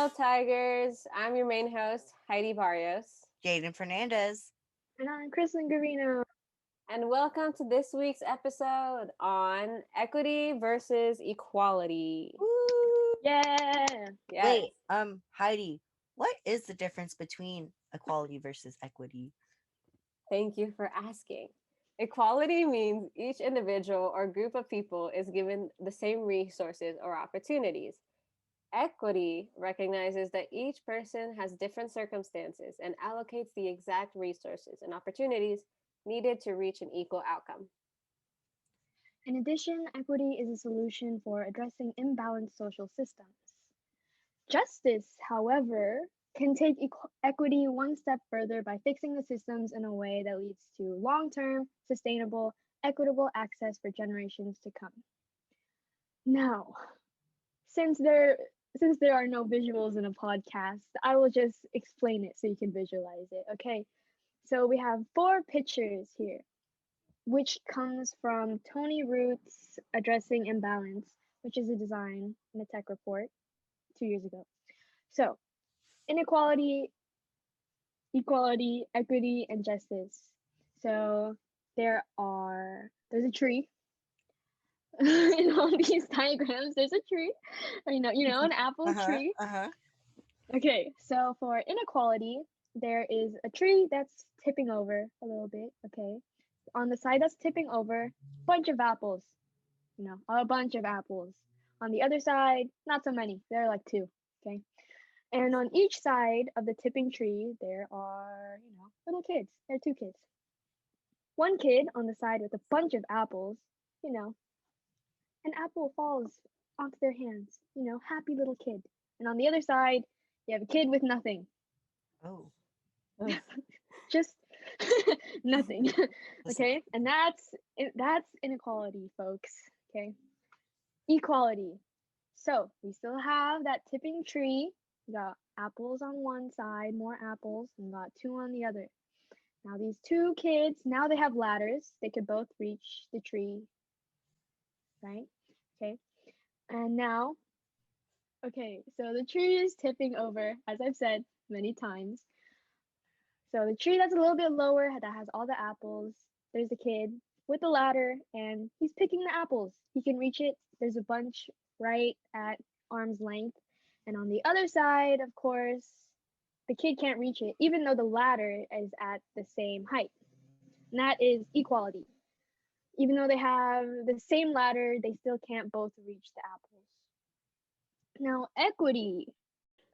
Hello, Tigers. I'm your main host, Heidi Barrios. Jayden Fernandez. And I'm Khrislenn Garino. And welcome to this week's episode on equity versus equality. Woo! Yeah. Yes. Wait, Heidi, what is the difference between equality versus equity? Thank you for asking. Equality means each individual or group of people is given the same resources or opportunities. Equity recognizes that each person has different circumstances and allocates the exact resources and opportunities needed to reach an equal outcome. In addition, equity is a solution for addressing imbalanced social systems. Justice, however, can take equity one step further by fixing the systems in a way that leads to long term, sustainable, equitable access for generations to come. Now, since there since there are no visuals in a podcast, I will just explain it so you can visualize it. Okay. So we have four pictures here, which comes from Tony Root's Addressing Imbalance, which is a design in a tech report 2 years ago. So, inequality, equality, equity, and justice. So, there's a tree. In all these diagrams, there's a tree. An apple Uh-huh. tree. Uh-huh. Okay, so for inequality, there is a tree that's tipping over a little bit. Okay, on the side that's tipping over, bunch of apples. A bunch of apples. On the other side, not so many. There are like two. Okay, and on each side of the tipping tree, there are little kids. There are two kids. One kid on the side with a bunch of apples. You know, an apple falls onto their hands. Happy little kid. And on the other side, you have a kid with nothing. Oh. Just nothing. Listen. Okay, and that's inequality, folks. Okay, equality. So we still have that tipping tree. We got apples on one side, more apples, and got two on the other. Now these two kids, now they have ladders. They could both reach the tree, right? Okay, and now, okay, so the tree is tipping over, as I've said many times. So the tree that's a little bit lower that has all the apples, there's a kid with a ladder and he's picking the apples. He can reach it. There's a bunch right at arm's length. And on the other side, of course, the kid can't reach it, even though the ladder is at the same height. And that is equality. Even though they have the same ladder, they still can't both reach the apples. Now, equity.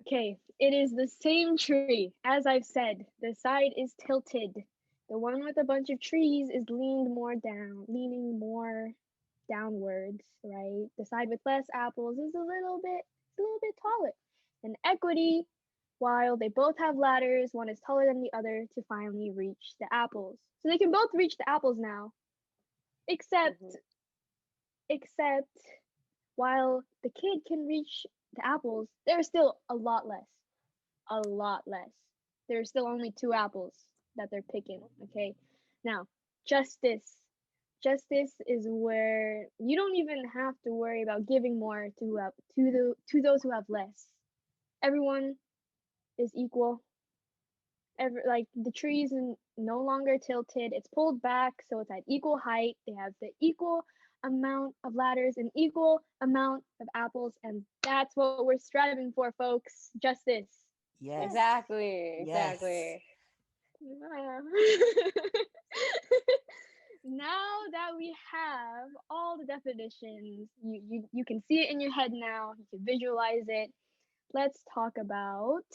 Okay, it is the same tree. As I've said, the side is tilted. The one with a bunch of trees is leaning more downwards, right? The side with less apples is a little bit taller. And equity, while they both have ladders, one is taller than the other to finally reach the apples. So they can both reach the apples now, except Mhm. except while the kid can reach the apples, there's still a lot less. There's still only two apples that they're picking. Okay. Now, justice. Justice is where you don't even have to worry about giving more to those who have less. Everyone is equal. Like the tree is no longer tilted. It's pulled back so it's at equal height. They have the equal amount of ladders and equal amount of apples, and that's what we're striving for, folks. Justice. Yes. Exactly. Yes. Exactly. Now that we have all the definitions, you can see it in your head now. You can visualize it. Let's talk about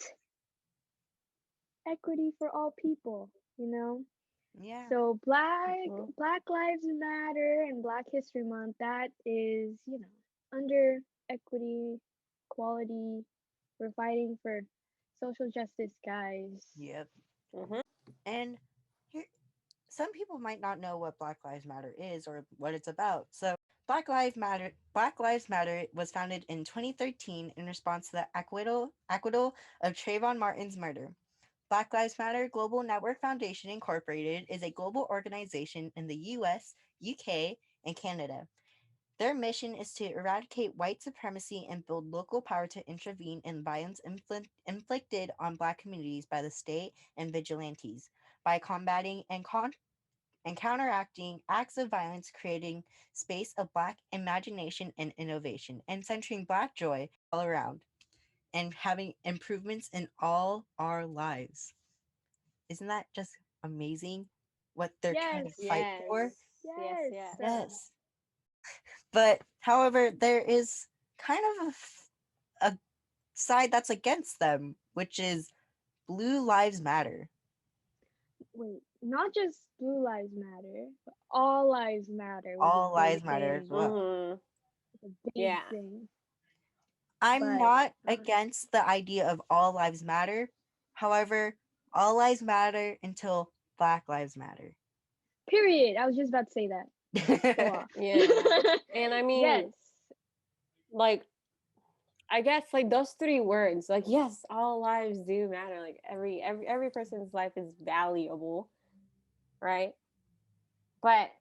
equity for all people. You know, Yeah. so Mhm. Black Lives Matter and Black History Month. That is under equity, equality. We're fighting for social justice, guys. Yep. Mhm. And here, some people might not know what Black Lives Matter is or what it's about. So, Black Lives Matter was founded in 2013 in response to the acquittal of Trayvon Martin's murder. Black Lives Matter Global Network Foundation Incorporated is a global organization in the US, UK, and Canada Their mission is to eradicate white supremacy and build local power to intervene in violence inflicted on Black communities by the state and vigilantes, by combating and counteracting acts of violence, creating space of Black imagination and innovation, and centering Black joy all around, and having improvements in all our lives. Isn't that just amazing what they're trying to Yes. fight Yes. for? Yes. Yes. Yes. Yes. But, however, there is kind of a side that's against them, which is Blue Lives Matter. Wait, not just blue lives matter, but all lives matter was All a big lives matter as thing. well. Mm-hmm. A big Yeah. thing. I'm But not against the idea of all lives matter. However, all lives matter until Black Lives Matter. period. I was just about to say that. Go off. Yeah. And I mean, Yes. like, I guess like those three words, like, yes, all lives do matter. Like every person's life is valuable, right? But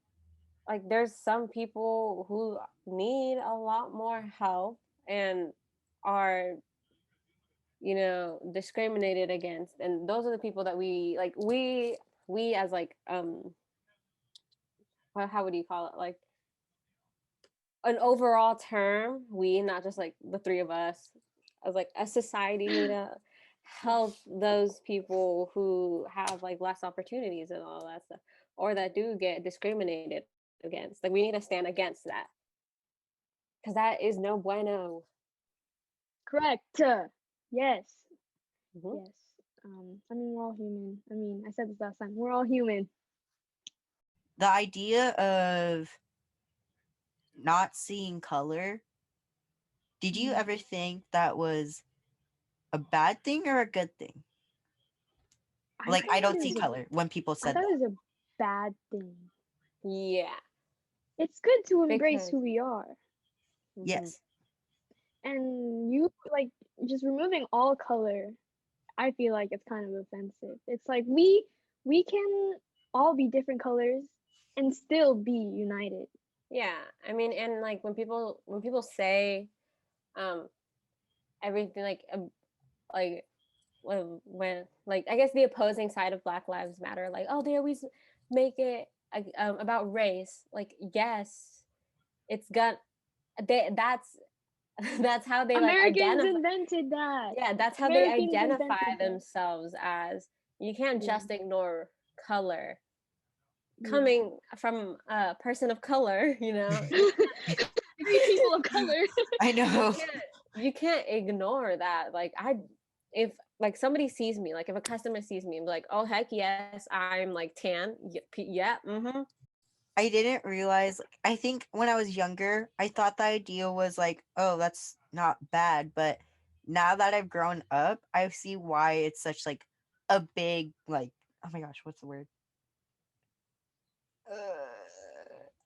like there's some people who need a lot more help and are, discriminated against. And those are the people that we as like how would you call it? Like an overall term, we, not just like the three of us, as like a society, need to help those people who have like less opportunities and all that stuff, or that do get discriminated against. Like we need to stand against that, because that is no bueno. Correct. Yes. Mm-hmm. Yes. I mean, we're all human. I mean, I said this last time. We're all human. The idea of not seeing color, did you ever think that was a bad thing or a good thing? Like, I don't see color when people I said thought that. it was a bad thing. Yeah. It's good to embrace Because who we are. Yes. And you, like, just removing all color, I feel like it's kind of offensive. It's like we can all be different colors and still be united. yeah, I mean, and like when people say um everything, like when like, I guess the opposing side of Black Lives Matter, like, oh, they always make it about race. Like, yes, it's got that's that's how they like Americans identify. invented that. Yeah, that's how they Americans identify invented that. themselves as. You can't Yeah. just ignore color Yeah. coming from a person of color. Three people of color. I know. You can't ignore that. Like, if like somebody sees me, like if a customer sees me and be like, oh heck yes, I'm like tan. Yeah. Mm-hmm. I didn't realize, I think when I was younger, I thought the idea was like, oh, that's not bad. But now that I've grown up, I see why it's such like a big, like, oh my gosh, what's the word?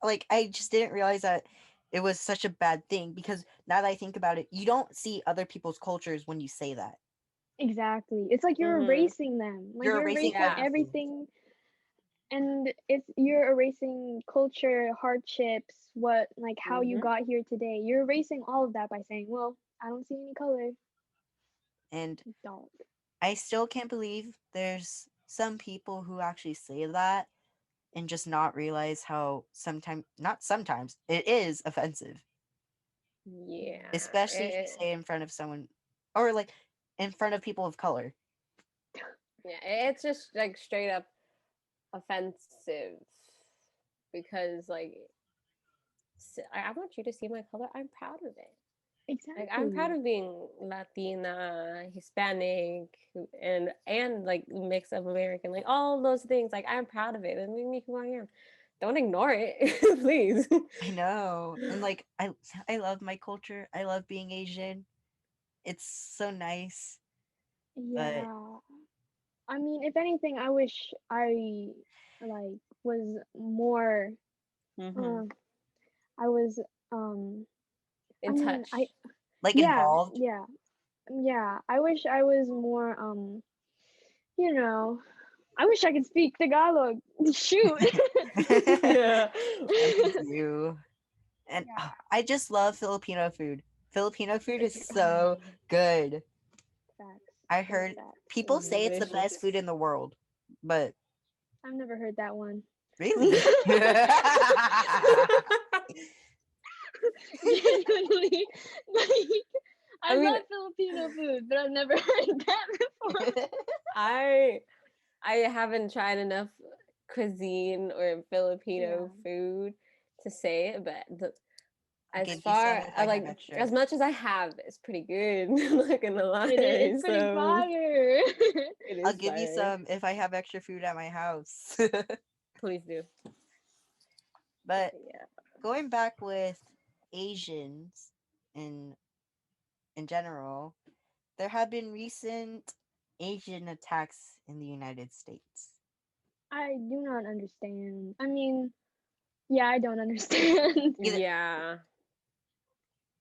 Like, I just didn't realize that it was such a bad thing, because now that I think about it, you don't see other people's cultures when you say that. Exactly. It's like you're Mhm. erasing them. Like You're you're erasing erasing Yeah. everything. And you're erasing culture, hardships, what, like how you Mhm. got here today. You're erasing all of that by saying, well, I don't see any color. And Dog. I still can't believe there's some people who actually say that and just not realize how not sometimes, it is offensive. Yeah. Especially if you say it in front of someone, or like in front of people of color. Yeah, it's just like straight up offensive, because like I want you to see my color. I'm proud of it. Exactly. Like, I'm proud of being Latina, Hispanic, and like mix of American, like all those things. Like, I'm proud of it. It made me who I am. Don't ignore it, please. I know. And like, I love my culture. I love being Asian. It's so nice. But Yeah. I mean, if anything, I wish I like was more Mm-hmm. I was I In mean, touch. like, yeah, involved. yeah. Yeah, I wish I was more you know, I wish I could speak Tagalog. Shoot. Yeah. Me too. And Yeah. I just love Filipino food. Filipino food is It's so good. facts. I So heard facts. people say it's the Delicious. best food in the world, but I've never heard that one. really? Genuinely, like I mean, love Filipino food, but I've never heard that before. I haven't tried enough cuisine or Filipino Yeah. food to say it, but I'll as give you some far if I have like extra. as much as I have, it's pretty good. I'm not gonna lie. It's pretty So fire. it I'll is give you fire. some if I have extra food at my house. Please do. But Yeah. going back with Asians in general, there have been recent Asian attacks in the United States. I do not understand. I mean, yeah, I don't understand. Either- Yeah.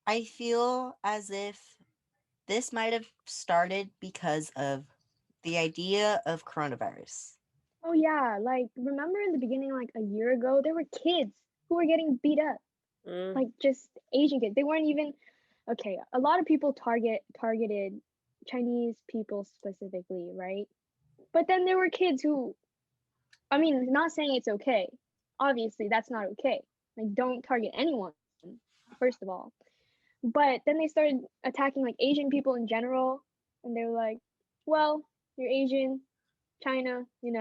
I feel as if this might have started because of the idea of coronavirus. Oh yeah, like remember in the beginning, like a year ago, there were kids who were getting beat up, Mm. like just Asian kids. They weren't even okay. A lot of people targeted Chinese people specifically, right? But then there were kids who, I mean, not saying it's okay. Obviously, that's not okay. Like, don't target anyone, first of all. But then they started attacking like Asian people in general, and they were like, "Well, you're Asian, China, you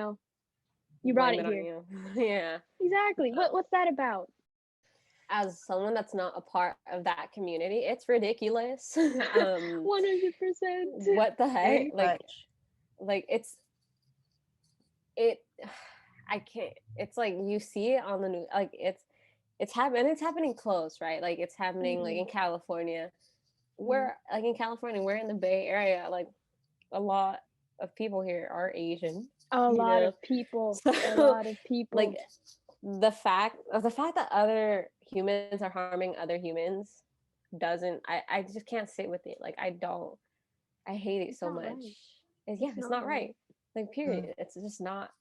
brought Blame it it on here." you. Yeah. Exactly. What's that about? As someone that's not a part of that community, it's ridiculous. 100%. What the heck? Very much. Like it I can't, it's like you see it on the news, like it's happening, it's happening close, right? Like it's happening like in California. We're like in California, we're in the Bay Area, like a lot of people here are Asian. A you lot know? of people. A So lot of people. like the fact that other humans are harming other humans doesn't, I just can't sit with it. Like I hate it It's so not much. right. It's not right. Like period. It's just not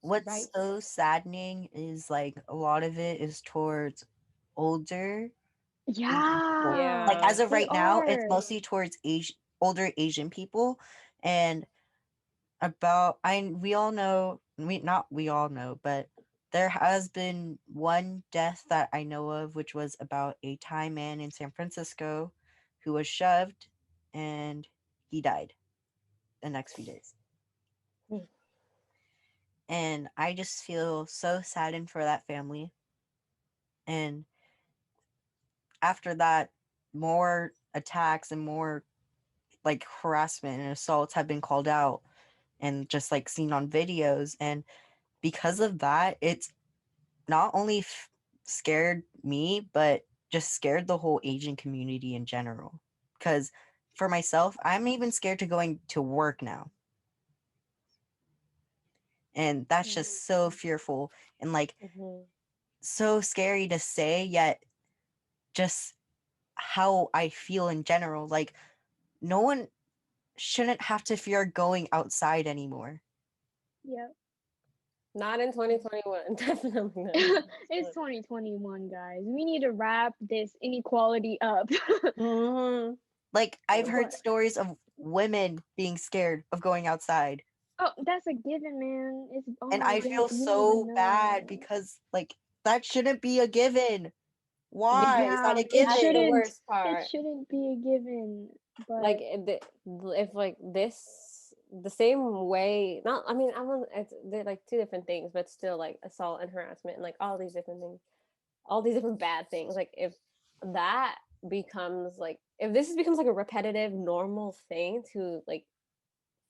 What's right. so saddening is like a lot of it is towards older Asian people. Yeah. Like as of They right now, it's are. mostly towards older Asian people, and about we all know, we all know, but there has been one death that I know of, which was about a Thai man in San Francisco who was shoved and he died the next few days. Mm. And I just feel so saddened for that family. And after that, more attacks and more like harassment and assaults have been called out and just like seen on videos. And because of that, it's not only scared me, but just scared the whole Asian community in general. Because for myself, I'm even scared to going to work now. And that's just so fearful and like so scary to say, yet just how I feel in general. Like, no one shouldn't have to fear going outside anymore. Yep. Not in 2021. Definitely not. It's 2021, guys. We need to wrap this inequality up. Mhm. Like, I've Yeah. heard What? stories of women being scared of going outside. Oh, that's a given, man. It's oh And my I goodness, feel you don't so even bad know. because, like, that shouldn't be a given. Why is that Yeah, a it given? That's the shouldn't. worst It part. shouldn't be a given. Like But if like this the same way, not, I mean, they're like two different things, but still like assault and harassment and like all these different things, all these different bad things. Like if that becomes like, if this becomes like a repetitive normal thing to like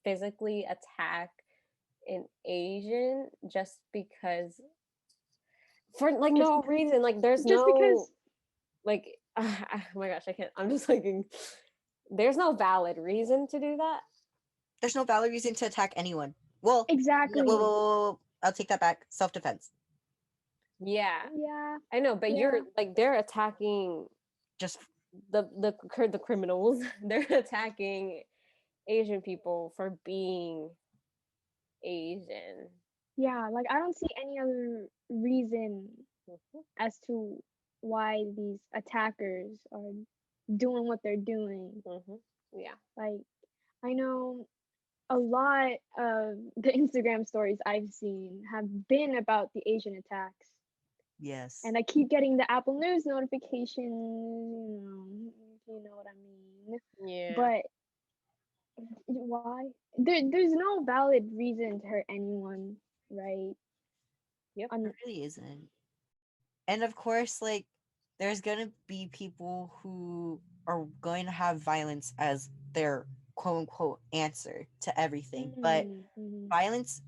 physically attack an Asian just because, for like just no because, reason, like there's just no because, like oh my gosh, I can't, I'm just like, there's no valid reason to do that. There's no valid reason to attack anyone. Well, exactly. I'll take that back. Self-defense. Yeah, Yeah, I know, but yeah. you're like, they're attacking Just the criminals. They're attacking Asian people for being Asian. Yeah, like I don't see any other reason Mhm. as to why these attackers are doing what they're doing. Yeah. Like, I know a lot of the Instagram stories I've seen have been about the Asian attacks. Yes. And I keep getting the Apple News notifications, you know what I mean. Yeah. But why? There's no valid reason to hurt anyone, right? Yep. It really isn't. And of course, like, there's gonna be people who are going to have violence as their quote unquote answer to everything. But violence,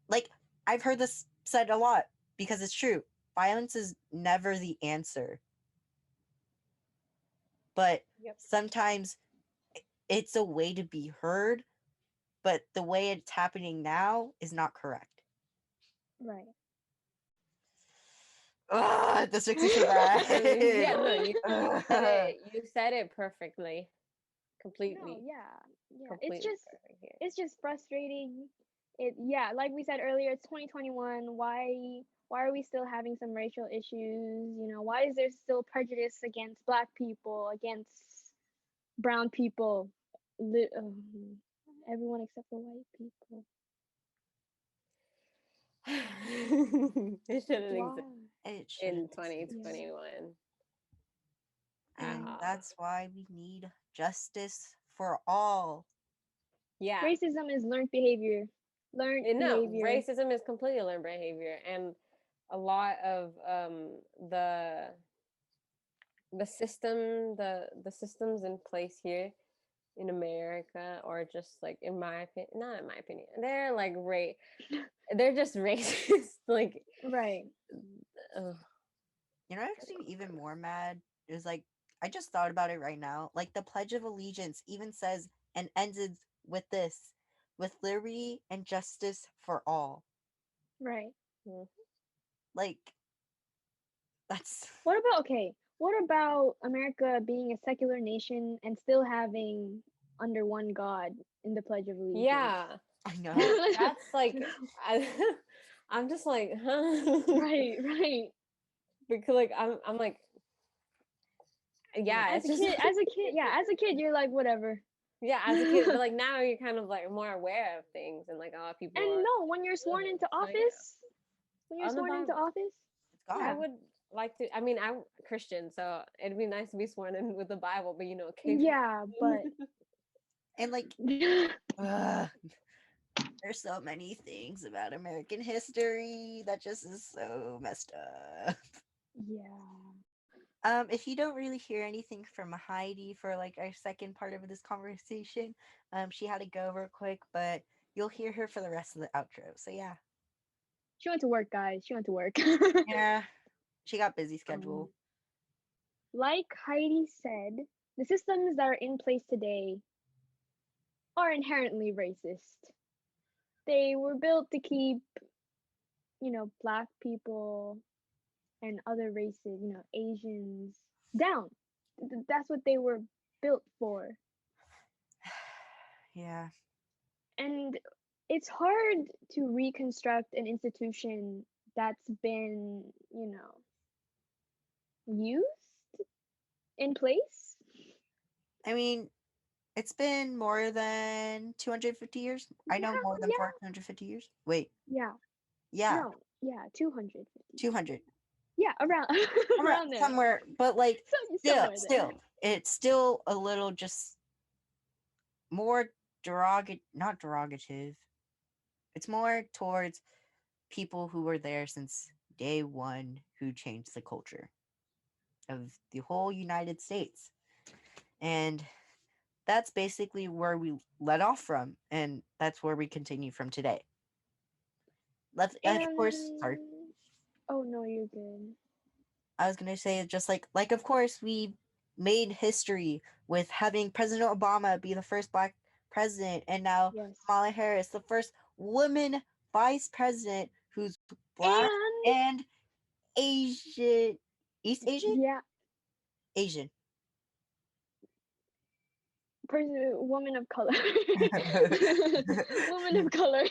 like, I've heard this said a lot because it's true. Violence is never the answer. But sometimes it's a way to be heard, but the way it's happening now is not correct. Right. This makes me so bad. Yeah, no, you said it perfectly. Completely. No, yeah. Completely It's just frustrating. Like we said earlier, it's 2021. Why are we still having some racial issues? You know, why is there still prejudice against Black people, against brown people, everyone except for white people? It shouldn't exist in 2021. And that's why we need justice for all. Yeah. Racism is learned behavior. Behavior. Racism is completely learned behavior, and a lot of the systems in place here in America, or just like, in my opinion, not in my opinion, they're like they're just racist. Like, right. You know what makes me even more mad is, like, I just thought about it right now. Like, the Pledge of Allegiance even says and ends with this: with liberty and justice for all. Right. Like, that's... What about America being a secular nation and still having under one God in the Pledge of Allegiance? Yeah. I know. That's like, I'm just like, huh? Right. Because, like, I'm like, yeah. As a kid, you're like, whatever. Yeah, as a kid, but like now you're kind of like more aware of things, and like a lot of people. And no, when you're sworn into office, I would like to. I mean, I'm Christian, so it'd be nice to be sworn in with the Bible, but occasionally. Yeah, but and like, there's so many things about American history that just is so messed up. Yeah. If you don't really hear anything from Heidi for like our second part of this conversation, she had to go real quick, but you'll hear her for the rest of the outro. So yeah. She went to work, guys. She went to work. Yeah. She got busy schedule. Like Heidi said, the systems that are in place today are inherently racist. They were built to keep, Black people and other races, Asians down. That's what they were built for. Yeah. And it's hard to reconstruct an institution that's been, used in place. I mean, it's been more than 250 years. I know more than 450 years. Wait. Yeah. Yeah. No, yeah, 250. 200. Yeah, around there. Somewhere, but like, still, it's still a little just more not derogative. It's more towards people who were there since day one, who changed the culture of the whole United States. And that's basically where we let off from, and that's where we continue from today. Of course, sorry. Oh no, you're good. I was gonna say, just like of course we made history with having President Obama be the first Black president, and now Kamala Harris, the first woman vice president who's Black and Asian, East Asian, Asian. Woman of color. Woman of color.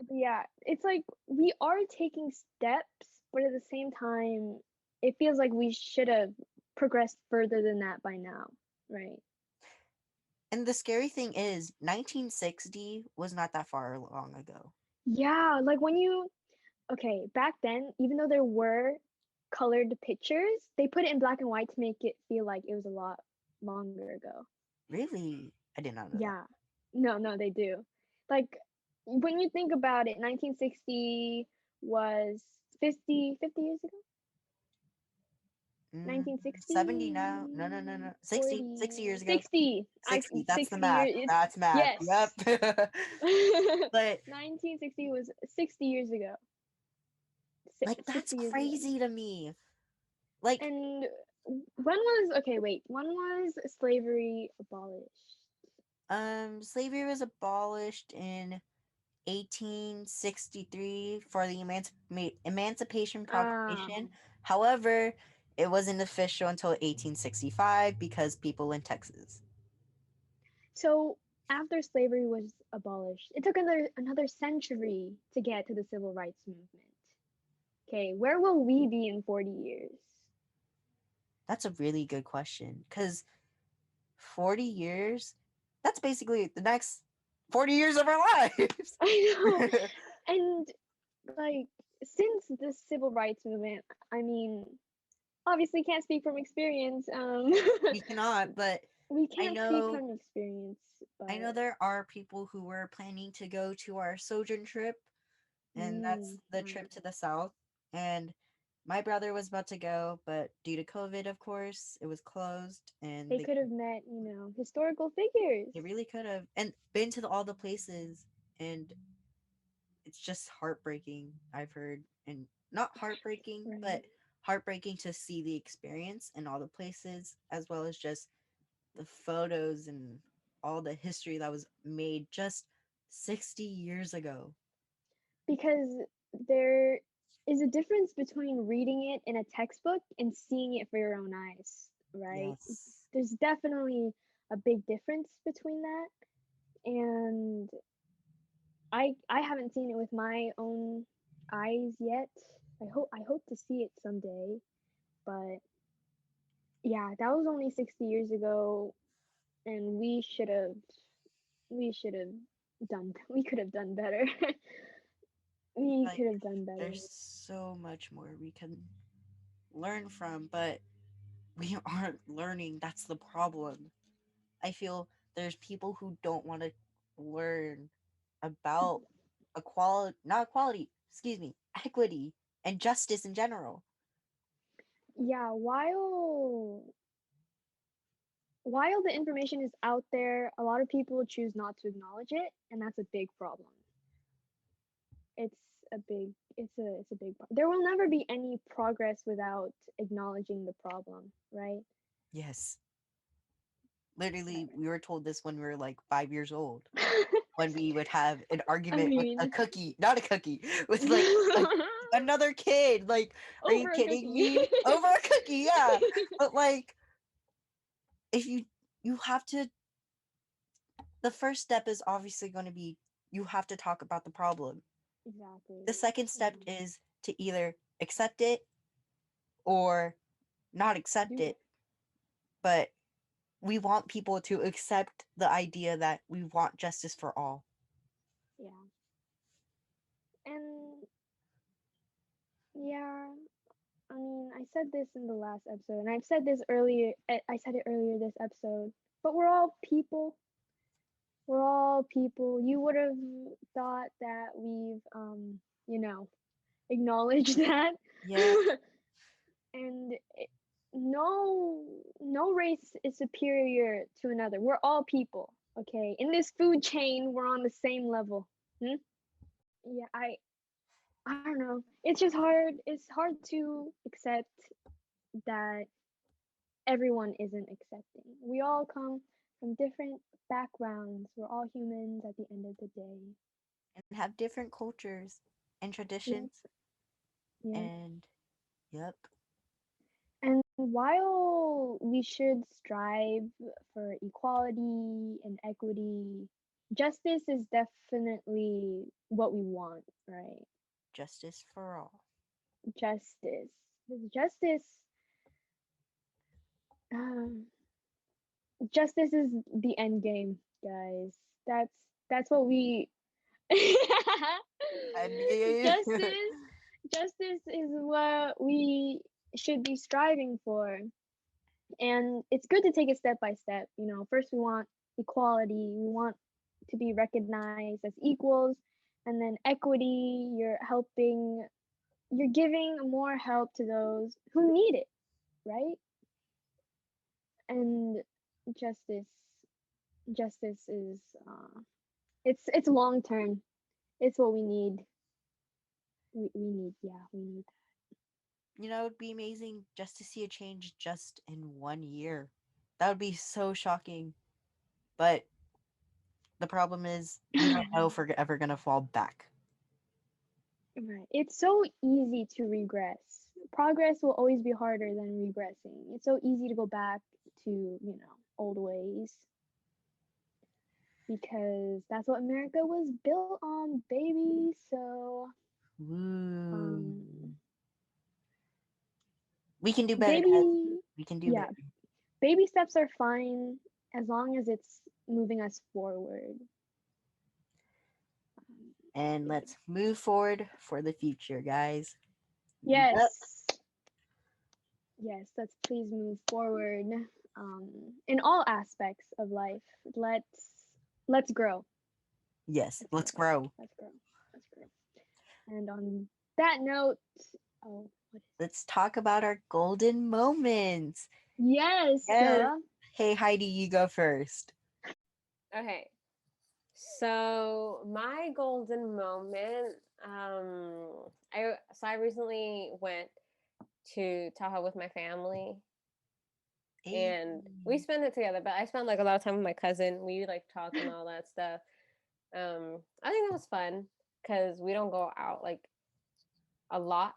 Yeah, it's like we are taking steps but at the same time, it feels like we should have progressed further than that by now, right? And the scary thing is, 1960 was not that far long ago. Yeah, like when you okay, back then, even though there were colored pictures, they put it in black and white to make it feel like it was a lot longer ago. Really? I did not know that. Yeah. No, no, they do. Like when you think about it, 1960 was 50 years ago? Mm, 70 now? No, no, no, 1960, no. 60 40, years ago. 60. 60. That's the 60 math. years. That's math. Yes. Yep. But 1960 was 60 years ago. like that's 60 years ago. crazy to me. Like And when was okay, wait, when was slavery abolished? slavery was abolished in 1863 for the Emancipation Ah, Proclamation. However, it wasn't official until 1865 because people in Texas. so after slavery was abolished, it took another century to get to the civil rights movement. Okay, where will we be in 40 years? That's a really good question because 40 years, that's basically the next 40 years of our lives. I know. And like since the civil rights movement, I mean, obviously can't speak from experience. We cannot, but We I can't speak know from experience, I know but there are people who were planning to go to our sojourn trip, and that's the trip right. to the south. And my brother was about to go, but due to COVID, of course, it was closed, and They could have met, historical figures. they really could have and been to all the places, and it's just heartbreaking. I've heard, and not heartbreaking, Right. but heartbreaking to see the experience and all the places, as well as just the photos and all the history that was made just 60 years ago. Because there is a difference between reading it in a textbook and seeing it for your own eyes, right? Yes. There's definitely a big difference between that. And I haven't seen it with my own eyes yet. I hope to see it someday. But yeah, that was only 60 years ago, and we should have we could have done better. We Like, could have done better. there's so much more we can learn from, but we aren't learning. That's the problem. I feel there's people who don't want to learn about equality, not equality, excuse me, equity and justice in general. Yeah, while the information is out there, a lot of people choose not to acknowledge it, and that's a big problem. It's a big there will never be any progress without acknowledging the problem, right? Yes. Literally, we were told this when we were like 5 years old. When we would have an I argument with a mean, cookie, not a cookie, with like another kid. Like, are you over a kidding cookie. me? Over a cookie, yeah. But like, if you have to, the first step is obviously going to be you have to talk about the problem. The Exactly. second step Mhm. is to either accept it or not accept Do it. But we want people to accept the idea that we want justice for all. yeah. And yeah, I mean, I said this in the last episode, and I've said this earlier. I said it earlier this episode. But we're all people. We're all people. You would have thought that we've, you know, acknowledged that. Yeah. And no race is superior to another. We're all people. Okay. In this food chain, we're on the same level. Hmm? Yeah. I don't know. It's just hard. It's hard to accept that everyone isn't accepting. We all come from different backgrounds. We're all humans at the end of the day. And have different cultures and Yep, traditions. yep. And yep. And while we should strive for equality and equity, justice is definitely what we want, right? Justice for all. justice. Justice. Um, justice is the end game, guys. That's what we. justice. Justice is what we should be striving for, and it's good to take it step by step. First we want equality. We want to be recognized as equals, and then equity. You're giving more help to those who need it, right? And justice justice is it's long term. It's what we need. We need It'd be amazing just to see a change just in 1 year. That would be so shocking. But the problem is, we don't know that. if we're ever going to fall back. Right. It's so easy to regress. Progress will always be harder than regressing. It's so easy to go back to, old ways because that's what America was built on, baby. So, Woo. um, We can do better, guys. baby, We can do yeah, better. baby steps are fine as long as it's moving us forward. And let's move forward for the future, guys. Yes. Yep. Yes, let's please move forward in all aspects of life. Let's grow. Yes, let's grow. Let's grow. Let's grow. And on that note, oh, what is Let's talk about our golden moments. Yes. Yes. Hey, Heidi, you go first. Okay. So my golden moment, I recently went to Tahoe with my family, and we spent it together. But I spent like a lot of time with my cousin. We like talked and all that stuff. I think that was fun because we don't go out like a lot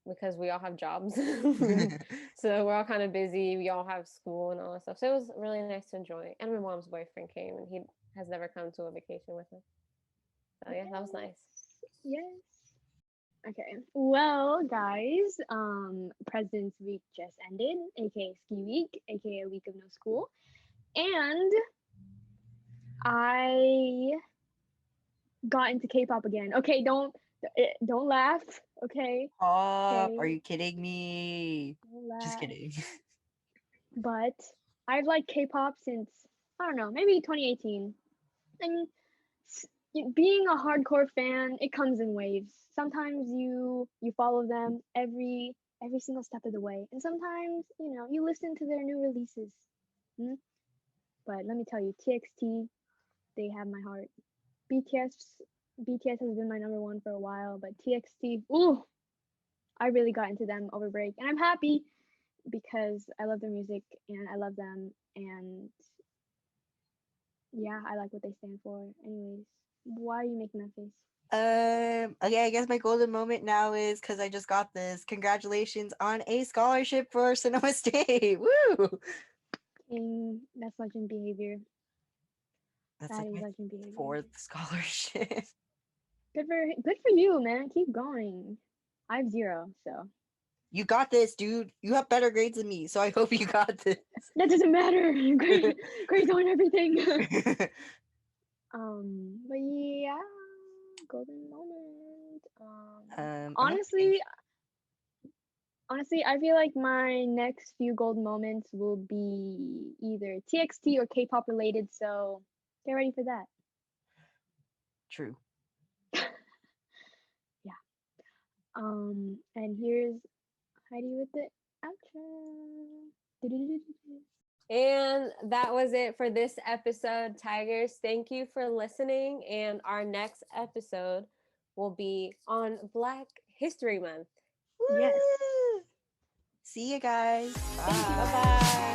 because we all have jobs. So we're all kind of busy. We all have school and all that stuff. So it was really nice to enjoy. And my mom's boyfriend came, and he has never come to a vacation with us. So yeah, that was nice. Yes. Okay. Well, guys, President's Week just ended, aka Ski Week, aka a week of no school, and I got into K-pop again. Okay, don't laugh. Okay. Are Okay. you kidding me? Don't laugh. Just kidding. But I've liked K-pop since I don't know, maybe 2018, and being a hardcore fan, it comes in waves. Sometimes you follow them every single step of the way, and sometimes you listen to their new releases. But let me tell you, TXT, they have my heart. BTS has been my number one for a while, but TXT, ooh, I really got into them over break, and I'm happy because I love their music and I love them, and yeah, I like what they stand for. Anyways, why are you making that face? Okay, I guess my golden moment now is because I just got this. Congratulations on a scholarship for Sonoma State. Woo! That's legend behavior. That's That like is my legend behavior. 4th scholarship. Good for you, man. Keep going. I have 0, so You got this, dude. You have better grades than me, so I hope you got this. that doesn't matter. Grades on everything. But yeah, golden moment. Honestly, I feel like my next few golden moments will be either TXT or K-pop related. So get ready for that. True. Yeah. And here's Heidi with the outro. And that was it for this episode, Tigers. Thank you for listening. And our next episode will be on Black History Month. Yes. See you guys. Bye. Bye-bye.